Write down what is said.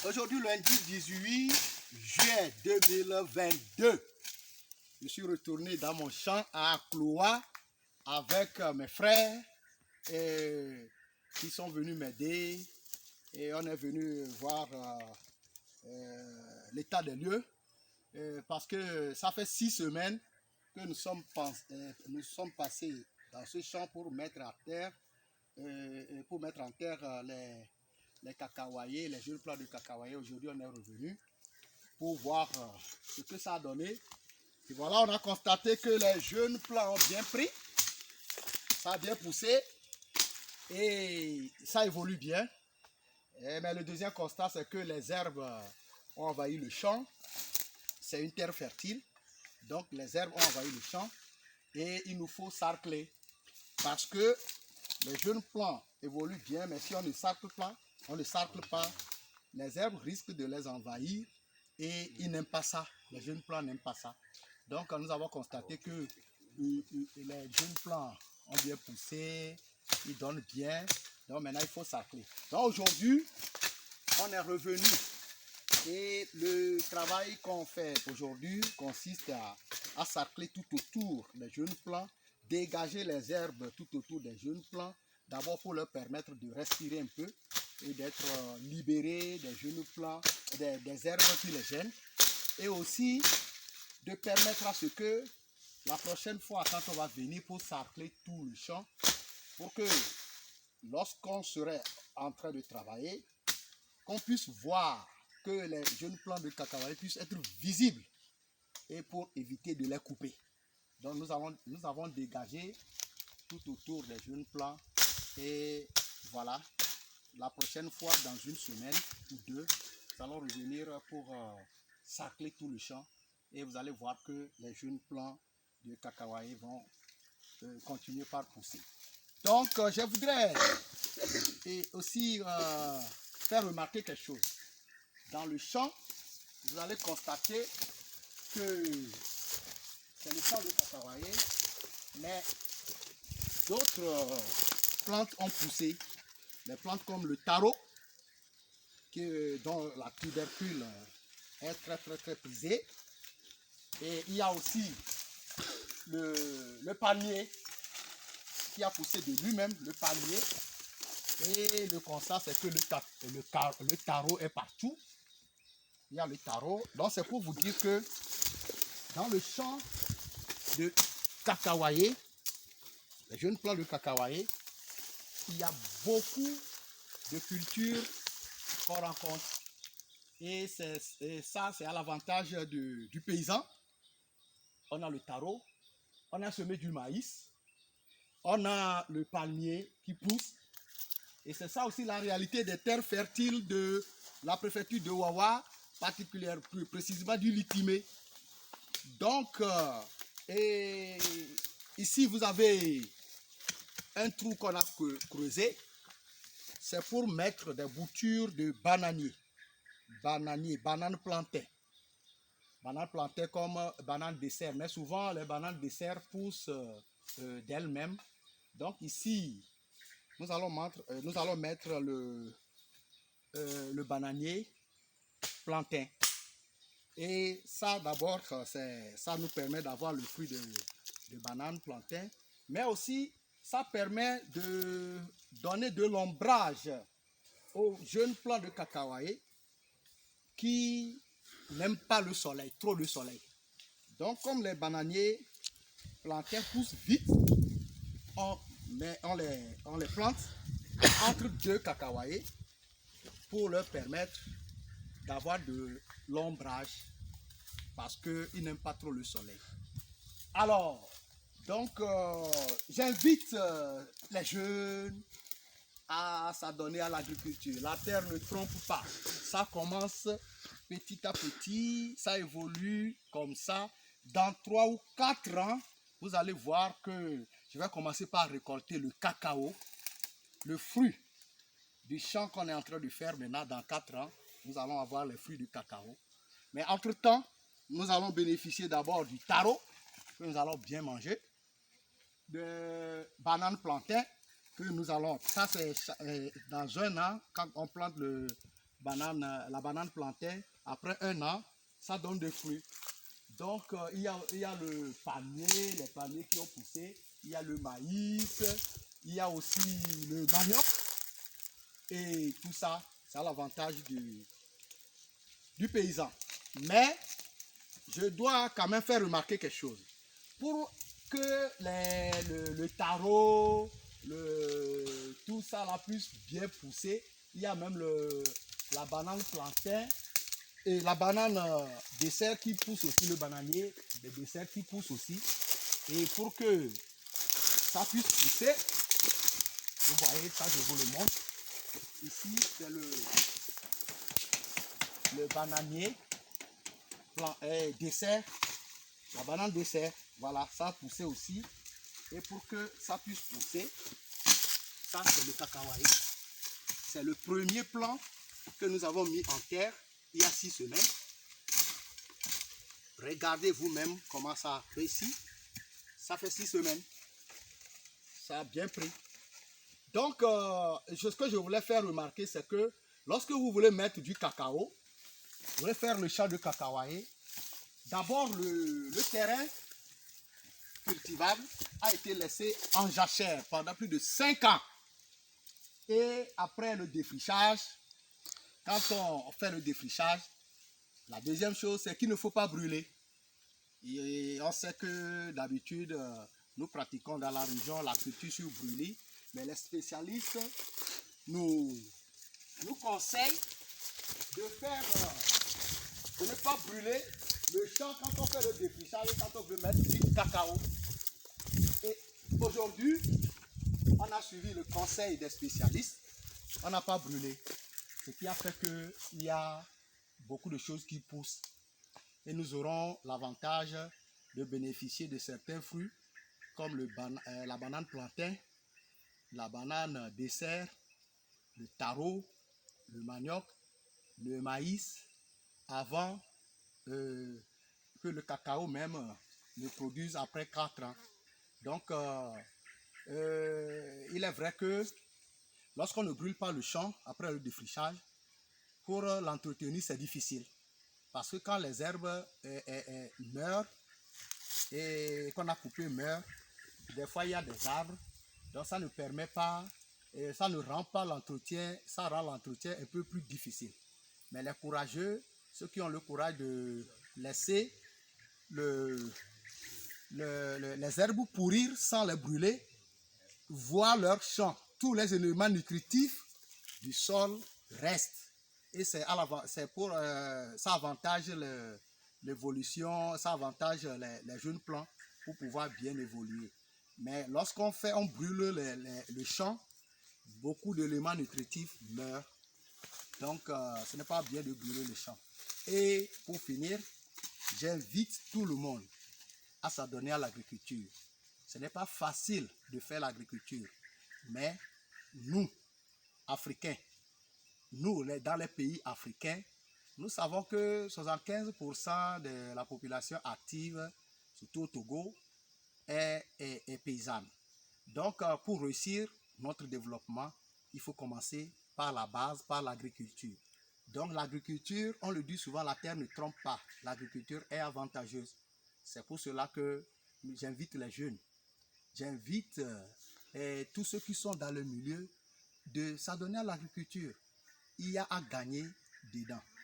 Aujourd'hui, lundi 18 juillet 2022, je suis retourné dans mon champ à Cloa avec mes frères qui sont venus m'aider et on est venu voir l'état des lieux parce que ça fait 6 semaines que nous sommes passés dans ce champ pour mettre en terre les cacahuayers, les jeunes plants de cacahuayers. Aujourd'hui, on est revenu pour voir ce que ça a donné. Et voilà, on a constaté que les jeunes plants ont bien pris, ça a bien poussé et ça évolue bien. Mais le deuxième constat, c'est que les herbes ont envahi le champ. C'est une terre fertile, donc les herbes ont envahi le champ et il nous faut sarcler parce que les jeunes plants évoluent bien, mais si on ne sarcle pas, les herbes risquent de les envahir et ils n'aiment pas ça. Les jeunes plants n'aiment pas ça. Donc nous avons constaté que les jeunes plants ont bien poussé, ils donnent bien. Donc maintenant il faut sarcler. Donc aujourd'hui, on est revenu et le travail qu'on fait aujourd'hui consiste à sarcler tout autour des jeunes plants, dégager les herbes tout autour des jeunes plants, d'abord pour leur permettre de respirer un peu et d'être libérés des jeunes plants, des herbes qui les gênent, et aussi de permettre à ce que la prochaine fois, quand on va venir pour sarcler tout le champ, pour que lorsqu'on serait en train de travailler, qu'on puisse voir que les jeunes plants de cacahuètes puissent être visibles et pour éviter de les couper. Donc nous avons dégagé tout autour des jeunes plants et voilà, la prochaine fois, dans une semaine ou deux, nous allons revenir pour sarcler tout le champ et vous allez voir que les jeunes plants de cacahuètes vont continuer par pousser. Donc je voudrais aussi faire remarquer quelque chose. Dans le champ, vous allez constater que c'est le champ de cacahuètes, mais d'autres plantes ont poussé. Des plantes comme le taro, dont la tubercule est très prisée. Et il y a aussi le palmier qui a poussé de lui-même, le palmier. Et le constat, c'est que le taro est partout. Il y a le taro. Donc c'est pour vous dire que dans le champ de cacahuayers, les jeunes plants de cacahuayers, il y a beaucoup de cultures qu'on rencontre. Et ça, c'est à l'avantage du paysan. On a le taro, on a semé du maïs, on a le palmier qui pousse. Et c'est ça aussi la réalité des terres fertiles de la préfecture de Wawa, particulièrement plus précisément du Litimé. Donc, ici vous avez un trou qu'on a creusé. C'est pour mettre des boutures de bananiers, bananes plantains. Bananes plantains comme bananes dessert, mais souvent les bananes dessert poussent d'elles-mêmes. Donc ici, nous allons mettre le bananier plantain. Et ça d'abord, ça nous permet d'avoir le fruit de banane plantain, mais aussi ça permet de donner de l'ombrage aux jeunes plants de cacahuètes qui n'aiment pas le soleil, trop de soleil. Donc comme les bananiers plantains poussent vite, on les plante entre deux cacahuètes pour leur permettre d'avoir de l'ombrage parce qu'ils n'aiment pas trop le soleil. Alors, donc, j'invite les jeunes à s'adonner à l'agriculture. La terre ne trompe pas. Ça commence petit à petit, ça évolue comme ça. Dans 3 ou 4 ans, vous allez voir que je vais commencer par récolter le cacao, le fruit du champ qu'on est en train de faire maintenant. Dans 4 ans, nous allons avoir les fruits du cacao. Mais entre-temps, nous allons bénéficier d'abord du taro, que nous allons bien manger, de bananes plantains, que nous allons, ça c'est dans 1 an, quand on plante le la banane plantain, après 1 an, ça donne des fruits. Donc, il y a le panier, les paniers qui ont poussé, il y a le maïs, il y a aussi le manioc. Et tout ça, c'est l'avantage du paysan. Mais, je dois quand même faire remarquer quelque chose. Pour que le taro, tout ça là puisse bien pousser, il y a même la banane plantain et la banane dessert qui pousse aussi, le bananier de dessert qui pousse aussi. Et pour que ça puisse pousser, vous voyez, ça je vous le montre. Ici, c'est le bananier dessert, la banane dessert. Voilà, ça a poussé aussi. Et pour que ça puisse pousser, ça c'est le cacahuayé. C'est le premier plant que nous avons mis en terre il y a 6 semaines. Regardez vous-même comment ça a réussi. Ça fait 6 semaines. Ça a bien pris. Donc, ce que je voulais faire remarquer, c'est que lorsque vous voulez mettre du cacao, vous voulez faire le champ de cacahuayé, d'abord le terrain cultivable a été laissé en jachère pendant plus de 5 ans. Et après le défrichage, quand on fait le défrichage, la deuxième chose, c'est qu'il ne faut pas brûler. Et on sait que d'habitude, nous pratiquons dans la région la culture sur brûlis, mais les spécialistes nous conseillent de ne pas brûler le champ quand on fait le défrichage et quand on veut mettre du cacao. Et aujourd'hui, on a suivi le conseil des spécialistes, on n'a pas brûlé. Ce qui a fait qu'il y a beaucoup de choses qui poussent. Et nous aurons l'avantage de bénéficier de certains fruits comme la banane plantain, la banane dessert, le taro, le manioc, le maïs, avant que le cacao même ne produise après 4 ans. Donc, il est vrai que lorsqu'on ne brûle pas le champ après le défrichage, pour l'entretenir, c'est difficile. Parce que quand les herbes meurent et qu'on a coupé meurent, des fois il y a des arbres, donc ça ne permet pas, ça ne rend pas l'entretien, ça rend l'entretien un peu plus difficile. Mais les courageux, ceux qui ont le courage de laisser les herbes pourrir sans les brûler, voient leur champ, tous les éléments nutritifs du sol restent. Et ça avantage l'évolution, ça avantage les jeunes plants pour pouvoir bien évoluer. Mais lorsqu'on brûle le champ, beaucoup d'éléments nutritifs meurent. Donc, ce n'est pas bien de brûler le champ. Et pour finir, j'invite tout le monde à s'adonner à l'agriculture. Ce n'est pas facile de faire l'agriculture, mais nous, Africains, nous, dans les pays africains, nous savons que 75% de la population active, surtout au Togo, est paysanne. Donc, pour réussir notre développement, il faut commencer par la base, par l'agriculture. Donc, l'agriculture, on le dit souvent, la terre ne trompe pas. L'agriculture est avantageuse. C'est pour cela que j'invite les jeunes, j'invite tous ceux qui sont dans le milieu de s'adonner à l'agriculture. Il y a à gagner dedans.